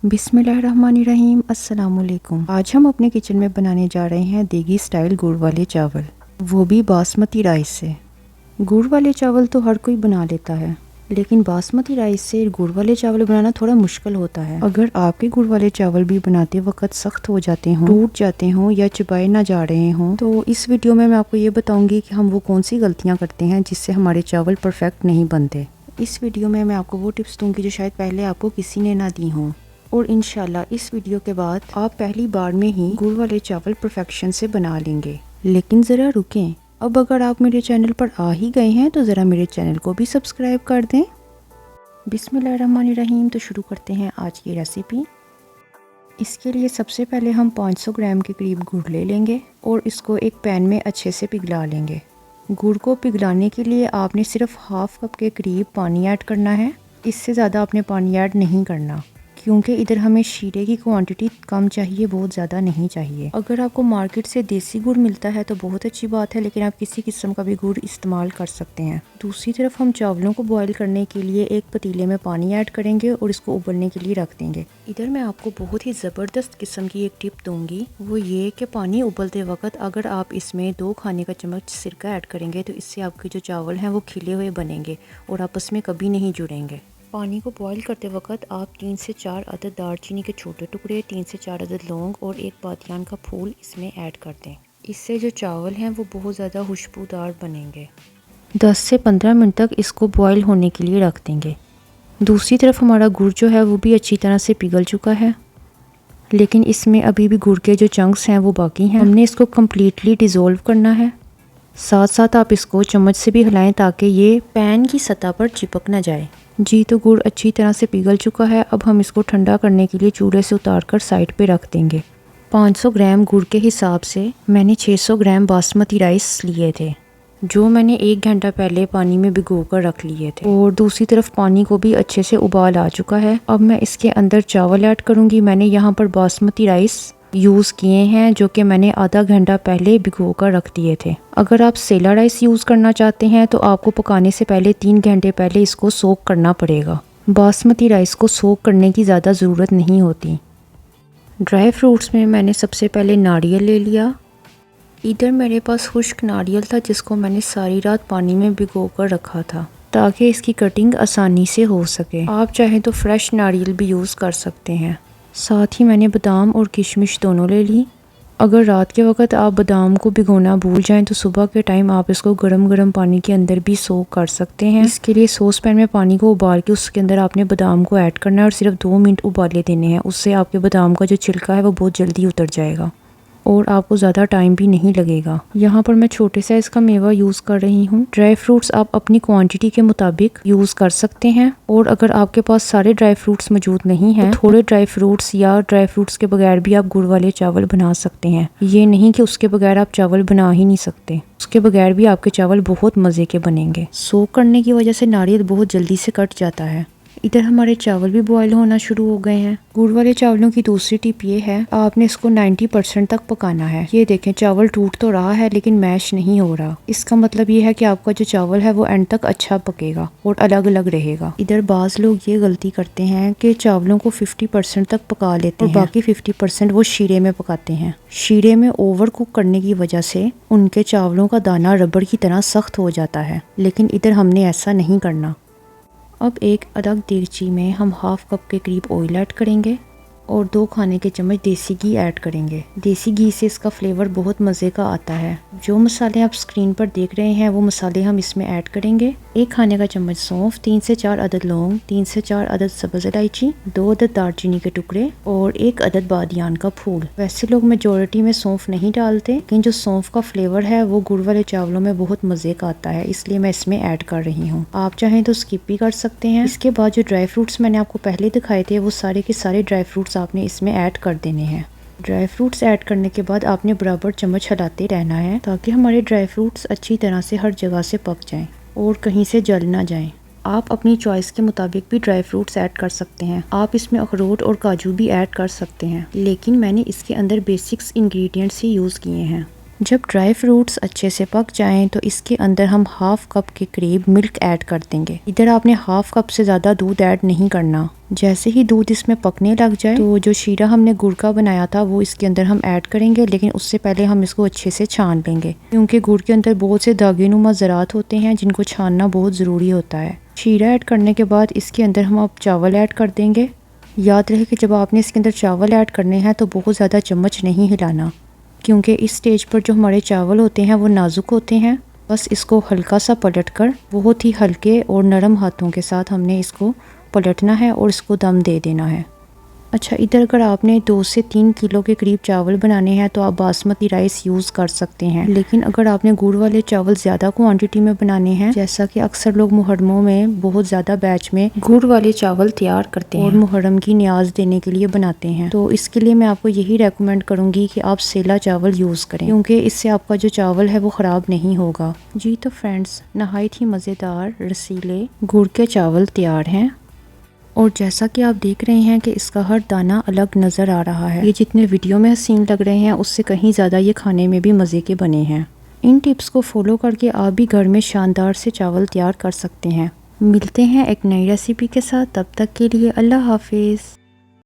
बिस्मिल्लाहिर्रहमानिर्रहीम। अस्सलामुअलैकुम। आज हम अपने किचन में बनाने जा रहे हैं देगी स्टाइल गुड़ वाले चावल, वो भी बासमती राइस से। गुड़ वाले चावल तो हर कोई बना लेता है, लेकिन बासमती राइस से गुड़ वाले चावल बनाना थोड़ा मुश्किल होता है। अगर आपके गुड़ वाले चावल भी बनाते वक्त सख्त हो जाते हों, टूट जाते हों या चबाए ना जा रहे हों, तो इस वीडियो में मैं आपको ये बताऊंगी कि हम वो कौन सी गलतियाँ करते हैं जिससे हमारे चावल परफेक्ट नहीं बनते। इस वीडियो में मैं आपको वो टिप्स दूंगी जो शायद पहले आपको किसी ने ना दी हों, और इंशाल्लाह इस वीडियो के बाद आप पहली बार में ही गुड़ वाले चावल परफेक्शन से बना लेंगे। लेकिन ज़रा रुकें, अब अगर आप मेरे चैनल पर आ ही गए हैं तो ज़रा मेरे चैनल को भी सब्सक्राइब कर दें। बिस्मिल्लाहिर्रहमानिर्रहीम। तो शुरू करते हैं आज की रेसिपी। इसके लिए सबसे पहले हम 500 ग्राम के करीब गुड़ ले लेंगे और इसको एक पैन में अच्छे से पिघला लेंगे। गुड़ को पिघलाने के लिए आपने सिर्फ हाफ कप के करीब पानी ऐड करना है, इससे ज़्यादा आपने पानी ऐड नहीं करना, क्योंकि इधर हमें शीरे की क्वांटिटी कम चाहिए, बहुत ज़्यादा नहीं चाहिए। अगर आपको मार्केट से देसी गुड़ मिलता है तो बहुत अच्छी बात है, लेकिन आप किसी किस्म का भी गुड़ इस्तेमाल कर सकते हैं। दूसरी तरफ हम चावलों को बॉईल करने के लिए एक पतीले में पानी ऐड करेंगे और इसको उबलने के लिए रख देंगे। इधर मैं आपको बहुत ही ज़बरदस्त किस्म की एक टिप दूंगी, वो ये कि पानी उबलते वक्त अगर आप इसमें 2 खाने का चम्मच सिरका ऐड करेंगे तो इससे आपके जो चावल हैं वो खिले हुए बनेंगे और आपस में कभी नहीं जुड़ेंगे। पानी को बॉईल करते वक्त आप 3 से 4 अदद दालचीनी के छोटे टुकड़े, 3 से 4 अदद लौंग और एक बादियान का फूल इसमें ऐड कर दें। इससे जो चावल हैं वो बहुत ज़्यादा खुशबूदार बनेंगे। 10 से 15 मिनट तक इसको बॉईल होने के लिए रख देंगे। दूसरी तरफ हमारा गुड़ जो है वो भी अच्छी तरह से पिघल चुका है, लेकिन इसमें अभी भी गुड़ के जो चंक्स हैं वो बाकी हैं। हमने इसको कम्प्लीटली डिज़ोल्व करना है। साथ साथ आप इसको चम्मच से भी हिलाएं ताकि ये पैन की सतह पर चिपक ना जाए। जी, तो गुड़ अच्छी तरह से पिघल चुका है। अब हम इसको ठंडा करने के लिए चूल्हे से उतार कर साइड पे रख देंगे। 500 ग्राम गुड़ के हिसाब से मैंने 600 ग्राम बासमती राइस लिए थे, जो मैंने 1 घंटा पहले पानी में भिगो कर रख लिए थे। और दूसरी तरफ पानी को भी अच्छे से उबाल आ चुका है। अब मैं इसके अंदर चावल ऐड करूँगी। मैंने यहाँ पर बासमती राइस यूज़ किए हैं जो कि मैंने आधा घंटा पहले भिगो कर रख दिए थे। अगर आप सेला राइस यूज़ करना चाहते हैं तो आपको पकाने से पहले 3 घंटे पहले इसको सोक करना पड़ेगा। बासमती राइस को सोक करने की ज़्यादा ज़रूरत नहीं होती। ड्राई फ्रूट्स में मैंने सबसे पहले नारियल ले लिया। इधर मेरे पास खुश्क नारियल था जिसको मैंने सारी रात पानी में भिगो कर रखा था ताकि इसकी कटिंग आसानी से हो सके। आप चाहें तो फ्रेश नारियल भी यूज़ कर सकते हैं। साथ ही मैंने बादाम और किशमिश दोनों ले ली। अगर रात के वक्त आप बादाम को भिगोना भूल जाएं तो सुबह के टाइम आप इसको गरम गरम पानी के अंदर भी सोक कर सकते हैं। इसके लिए सॉस पैन में पानी को उबाल के उसके अंदर आपने बादाम को ऐड करना है और सिर्फ 2 मिनट उबाले देने हैं। उससे आपके बादाम का जो छिलका है वो बहुत जल्दी उतर जाएगा और आपको ज़्यादा टाइम भी नहीं लगेगा। यहाँ पर मैं छोटे साइज़ का मेवा यूज़ कर रही हूँ। ड्राई फ्रूट्स आप अपनी क्वांटिटी के मुताबिक यूज़ कर सकते हैं, और अगर आपके पास सारे ड्राई फ्रूट्स मौजूद नहीं हैं तो थोड़े ड्राई फ्रूट्स या ड्राई फ्रूट्स के बगैर भी आप गुड़ वाले चावल बना सकते हैं। ये नहीं कि उसके बगैर आप चावल बना ही नहीं सकते, उसके बगैर भी आपके चावल बहुत मज़े के बनेंगे। सोक करने की वजह से नारियल बहुत जल्दी से कट जाता है। इधर हमारे चावल भी बॉयल होना शुरू हो गए हैं। गुड़ वाले चावलों की दूसरी टिप ये है, आपने इसको 90% तक पकाना है। ये देखें, चावल टूट तो रहा है लेकिन मैश नहीं हो रहा। इसका मतलब ये है कि आपका जो चावल है वो एंड तक अच्छा पकेगा और अलग अलग रहेगा। इधर बाज लोग ये गलती करते हैं कि चावलों को 50% तक पका लेते हैं और बाकी 50% वो शीरे में पकाते हैं। शीरे में ओवर कुक करने की वजह से उनके चावलों का दाना रबड़ की तरह सख्त हो जाता है, लेकिन इधर हमने ऐसा नहीं करना। अब एक अलग देगची में हम हाफ कप के करीब ऑयल ऐड करेंगे और 2 खाने के चम्मच देसी घी ऐड करेंगे। देसी घी से इसका फ्लेवर बहुत मज़े का आता है। जो मसाले आप स्क्रीन पर देख रहे हैं वो मसाले हम इसमें ऐड करेंगे। 1 खाने का चम्मच सौंफ, 3 से 4 अदद लौंग, 3 से 4 अदद सब्ज़ इलायची, 2 अदद दालचीनी के टुकड़े और 1 अदद बादियान का फूल। वैसे लोग मेजॉरिटी में सौंफ नहीं डालते, लेकिन जो सौंफ का फ्लेवर है वो गुड़ वाले चावलों में बहुत मज़े का आता है, इसलिए मैं इसमें ऐड कर रही हूँ। आप चाहें तो स्किप भी कर सकते हैं। इसके बाद जो ड्राई फ्रूट्स मैंने आपको पहले दिखाए थे वो सारे के सारे ड्राई फ्रूट्स आपने इसमें ऐड कर देने हैं। ड्राई फ्रूट्स ऐड करने के बाद आपने बराबर चम्मच हिलाते रहना है ताकि हमारे ड्राई फ्रूट्स अच्छी तरह से हर जगह से पक जाएं और कहीं से जल ना जाएं। आप अपनी चॉइस के मुताबिक भी ड्राई फ्रूट्स ऐड कर सकते हैं। आप इसमें अखरोट और काजू भी ऐड कर सकते हैं, लेकिन मैंने इसके अंदर बेसिक्स इंग्रेडिएंट्स ही यूज़ किए हैं। जब ड्राई फ्रूट्स अच्छे से पक जाएं तो इसके अंदर हम हाफ कप के करीब मिल्क ऐड कर देंगे। इधर आपने हाफ कप से ज़्यादा दूध ऐड नहीं करना। जैसे ही दूध इसमें पकने लग जाए तो जो शीरा हमने गुड़ का बनाया था वो इसके अंदर हम ऐड करेंगे, लेकिन उससे पहले हम इसको अच्छे से छान लेंगे क्योंकि गुड़ के अंदर बहुत से दागेनुमा ज़रात होते हैं जिनको छानना बहुत ज़रूरी होता है। शीरा ऐड करने के बाद इसके अंदर हम अब चावल ऐड कर देंगे। याद रहे कि जब आपने इसके अंदर चावल ऐड करने हैं तो बहुत ज़्यादा चम्मच नहीं हिलाना, क्योंकि इस स्टेज पर जो हमारे चावल होते हैं वो नाजुक होते हैं। बस इसको हल्का सा पलटकर बहुत ही हल्के और नरम हाथों के साथ हमने इसको पलटना है और इसको दम दे देना है। अच्छा, इधर अगर आपने 2 से 3 किलो के करीब चावल बनाने हैं तो आप बासमती राइस यूज़ कर सकते हैं, लेकिन अगर आपने गुड़ वाले चावल ज़्यादा क्वांटिटी में बनाने हैं, जैसा कि अक्सर लोग मुहर्रमों में बहुत ज़्यादा बैच में गुड़ वाले चावल तैयार करते हैं और मुहर्रम की न्याज देने के लिए बनाते हैं, तो इसके लिए मैं आपको यही रेकमेंड करूँगी कि आप सेला चावल यूज़ करें, क्योंकि इससे आपका जो चावल है वो ख़राब नहीं होगा। जी तो फ्रेंड्स, नहायत ही मज़ेदार रसीले गुड़ के चावल तैयार हैं और जैसा कि आप देख रहे हैं कि इसका हर दाना अलग नज़र आ रहा है। ये जितने वीडियो में हसीन लग रहे हैं उससे कहीं ज़्यादा ये खाने में भी मज़े के बने हैं। इन टिप्स को फॉलो करके आप भी घर में शानदार से चावल तैयार कर सकते हैं। मिलते हैं एक नई रेसिपी के साथ, तब तक के लिए अल्लाह हाफिज़।